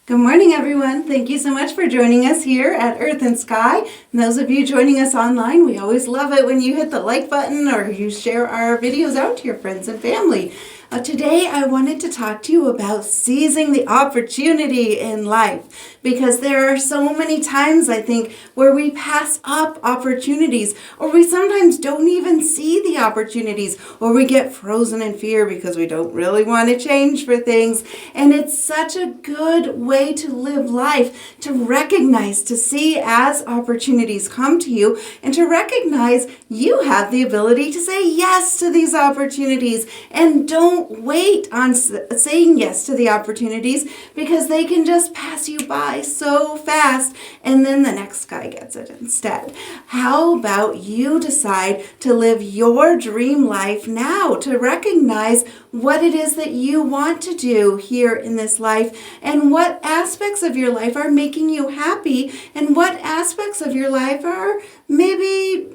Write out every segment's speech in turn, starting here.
Good morning, everyone. Thank you so much for joining us here at Earth and Sky. And those of you joining us online, we always love it when you hit the like button or you share our videos out to your friends and family. Today, I wanted to talk to you about seizing the opportunity in life, because there are so many times, I think, where we pass up opportunities, or we sometimes don't even see the opportunities, or we get frozen in fear because we don't really want to change for things. And it's such a good way to live life, to recognize, to see as opportunities come to you, and to recognize you have the ability to say yes to these opportunities, and don't wait on saying yes to the opportunities, because they can just pass you by so fast and then the next guy gets it instead. How about you decide to live your dream life now, to recognize what it is that you want to do here in this life, and what aspects of your life are making you happy, and what aspects of your life are maybe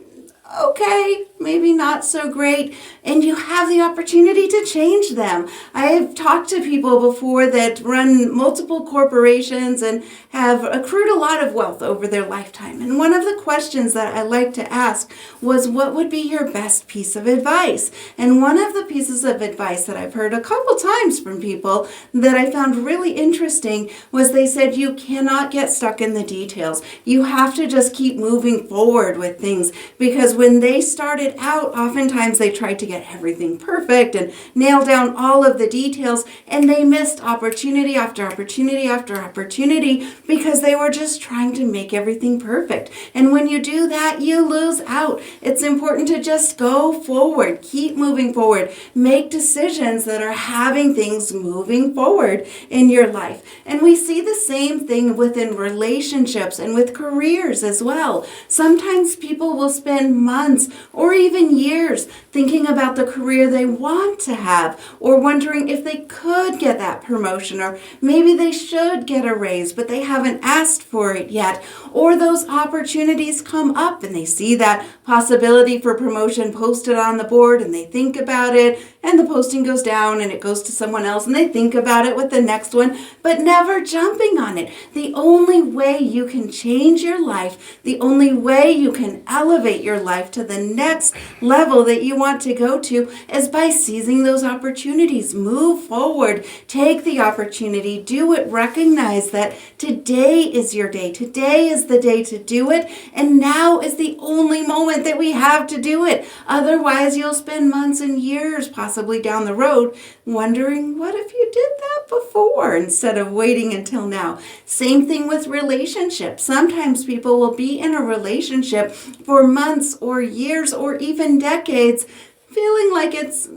okay, maybe not so great, and you have the opportunity to change them. I have talked to people before that run multiple corporations and have accrued a lot of wealth over their lifetime. And one of the questions that I like to ask was, what would be your best piece of advice? And one of the pieces of advice that I've heard a couple times from people that I found really interesting was they said, you cannot get stuck in the details. You have to just keep moving forward with things, because when they started out, oftentimes they tried to get everything perfect and nail down all of the details, and they missed opportunity after opportunity after opportunity because they were just trying to make everything perfect. And when you do that, you lose out. It's important to just go forward, keep moving forward, make decisions that are having things moving forward in your life. And we see the same thing within relationships and with careers as well. Sometimes people will spend months or even years thinking about the career they want to have, or wondering if they could get that promotion, or maybe they should get a raise but they haven't asked for it yet. Or those opportunities come up and they see that possibility for promotion posted on the board and they think about it, and the posting goes down and it goes to someone else and they think about it with the next one, but never jumping on it. The only way you can change your life, the only way you can elevate your life to the next level that you want to go to, is by seizing those opportunities. Move forward, take the opportunity, do it, recognize that today is your day. Today is the day to do it, and now is the only moment that we have to do it. Otherwise, you'll spend months and years possibly down the road wondering, what if you did that before instead of waiting until now? Same thing with relationships. Sometimes people will be in a relationship for months or years or even decades, feeling like it's,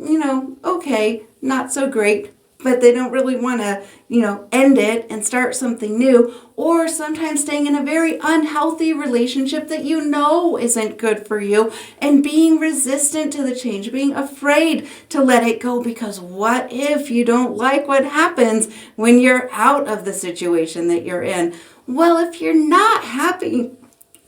okay, not so great, but they don't really want to, end it and start something new. Or sometimes staying in a very unhealthy relationship that isn't good for you, and being resistant to the change, being afraid to let it go, because what if you don't like what happens when you're out of the situation that you're in? Well, if you're not happy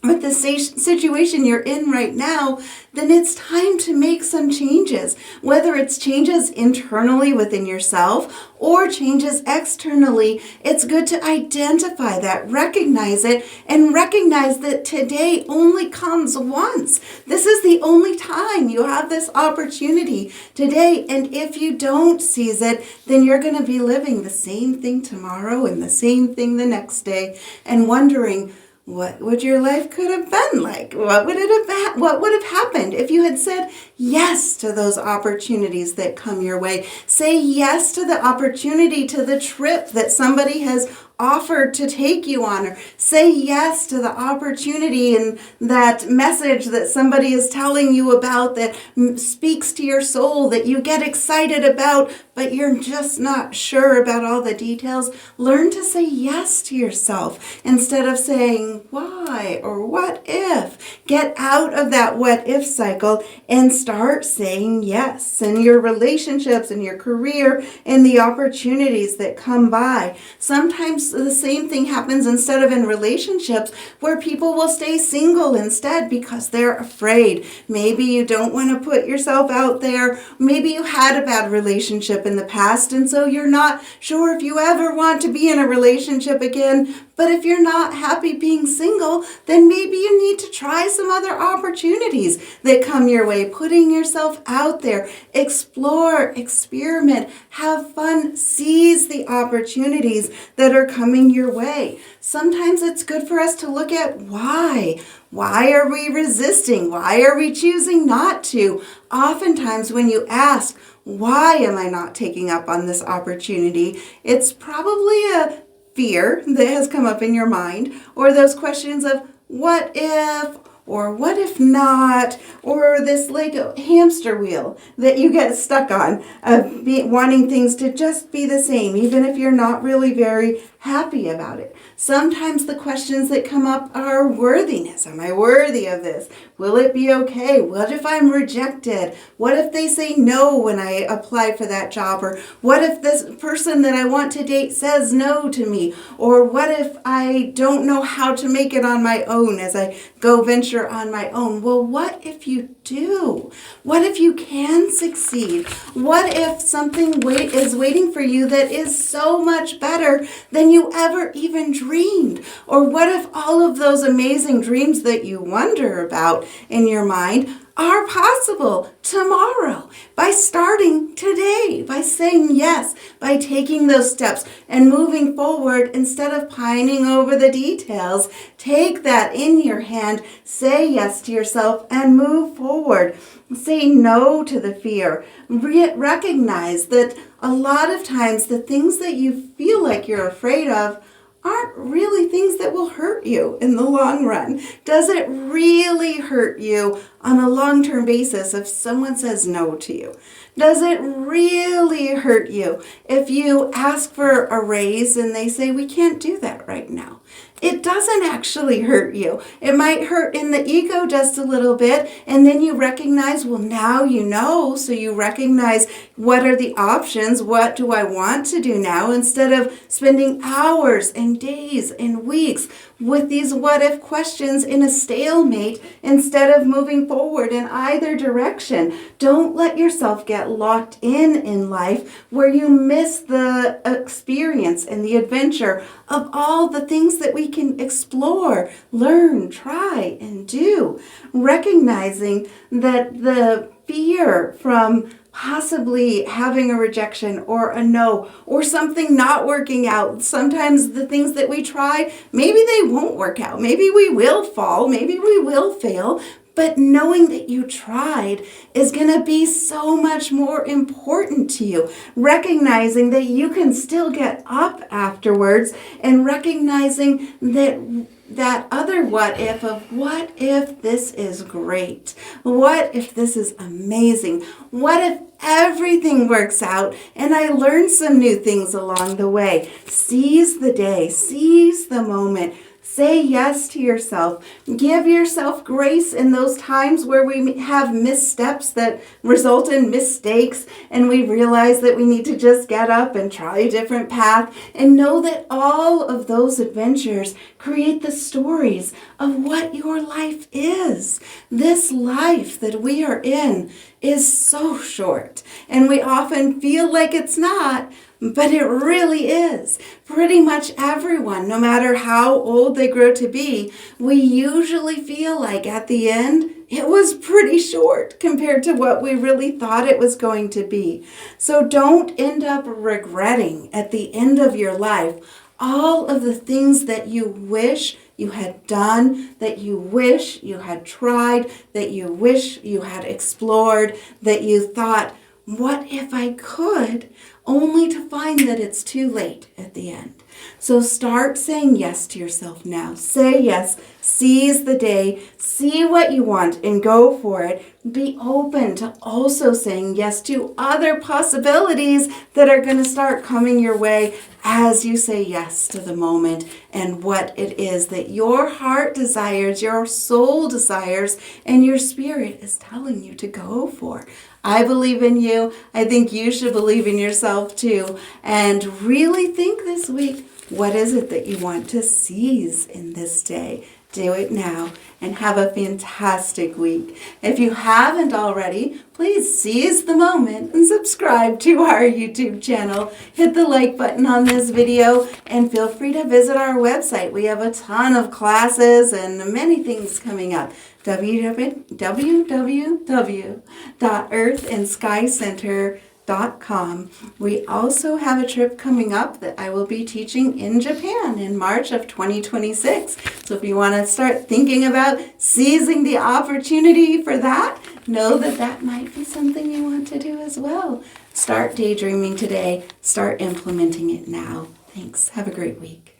with the situation you're in right now, then it's time to make some changes. Whether it's changes internally within yourself or changes externally, it's good to identify that, recognize it, and recognize that today only comes once. This is the only time you have this opportunity today, and if you don't seize it, then you're going to be living the same thing tomorrow and the same thing the next day, and wondering, what would your life could have been like? What would have happened if you had said yes to those opportunities that come your way? Say yes to the opportunity, to the trip that somebody has offered to take you on, or say yes to the opportunity and that message that somebody is telling you about that speaks to your soul, that you get excited about, but you're just not sure about all the details. Learn to say yes to yourself instead of saying why or what if. Get out of that what if cycle and start saying yes in your relationships, in your career, and the opportunities that come by. Sometimes the same thing happens instead of in relationships, where people will stay single instead because they're afraid. Maybe you don't want to put yourself out there. Maybe you had a bad relationship in the past, and so you're not sure if you ever want to be in a relationship again. But if you're not happy being single, then maybe you need to try some other opportunities that come your way. Putting yourself out there, explore, experiment, have fun, seize the opportunities that are coming your way. Sometimes it's good for us to look at why. Why are we resisting? Why are we choosing not to? Oftentimes when you ask, why am I not taking up on this opportunity? It's probably a fear that has come up in your mind, or those questions of what if, or what if not, or this like a hamster wheel that you get stuck on of wanting things to just be the same, even if you're not really very happy about it. Sometimes the questions that come up are worthiness. Am I worthy of this? Will it be okay? What if I'm rejected? What if they say no when I apply for that job? Or what if this person that I want to date says no to me? Or what if I don't know how to make it on my own as I go venture on my own? Well, what if you do? What if you can succeed? What if something is waiting for you that is so much better than you ever even dreamed? Or what if all of those amazing dreams that you wonder about in your mind are possible tomorrow by starting today, by saying yes, by taking those steps and moving forward instead of pining over the details? Take that in your hand, say yes to yourself, and move forward. Say no to the fear. Recognize that a lot of times the things that you feel like you're afraid of aren't really things that will hurt you in the long run. Does it really hurt you on a long-term basis if someone says no to you? Does it really hurt you if you ask for a raise and they say, we can't do that right now? It doesn't actually hurt you. It might hurt in the ego just a little bit, and then you recognize, well, now you know, so you recognize what are the options, what do I want to do now, instead of spending hours and days and weeks with these what if questions in a stalemate instead of moving forward in either direction. Don't let yourself get locked in life where you miss the experience and the adventure of all the things that we can explore, learn, try, and do. Recognizing that the fear from possibly having a rejection or a no or something not working out. Sometimes the things that we try, maybe they won't work out. Maybe we will fall. Maybe we will fail. But knowing that you tried is going to be so much more important to you. Recognizing that you can still get up afterwards, and recognizing that other what if of what if this is great? What if this is amazing? What if everything works out and I learn some new things along the way? Seize the day, seize the moment. Say yes to yourself. Give yourself grace in those times where we have missteps that result in mistakes, and we realize that we need to just get up and try a different path, and know that all of those adventures create the stories of what your life is. This life that we are in is so short, and we often feel like it's not, but it really is. Pretty much everyone, no matter how old they grow to be, we usually feel like at the end, it was pretty short compared to what we really thought it was going to be. So don't end up regretting at the end of your life all of the things that you wish you had done, that you wish you had tried, that you wish you had explored, that you thought, what if I could? Only to find that it's too late at the end. So start saying yes to yourself now. Say yes. Seize the day. See what you want and go for it. Be open to also saying yes to other possibilities that are going to start coming your way as you say yes to the moment and what it is that your heart desires, your soul desires, and your spirit is telling you to go for. I believe in you. I think you should believe in yourself too. And really think this week, what is it that you want to seize in this day Do it now and have a fantastic week. If you haven't already, please seize the moment and subscribe to our YouTube channel. Hit the like button on this video and feel free to visit our website. We have a ton of classes and many things coming up. www.earthandskycenter.com. We also have a trip coming up that I will be teaching in Japan in March of 2026. So if you want to start thinking about seizing the opportunity for that, know that that might be something you want to do as well. Start daydreaming today. Start implementing it now. Thanks. Have a great week.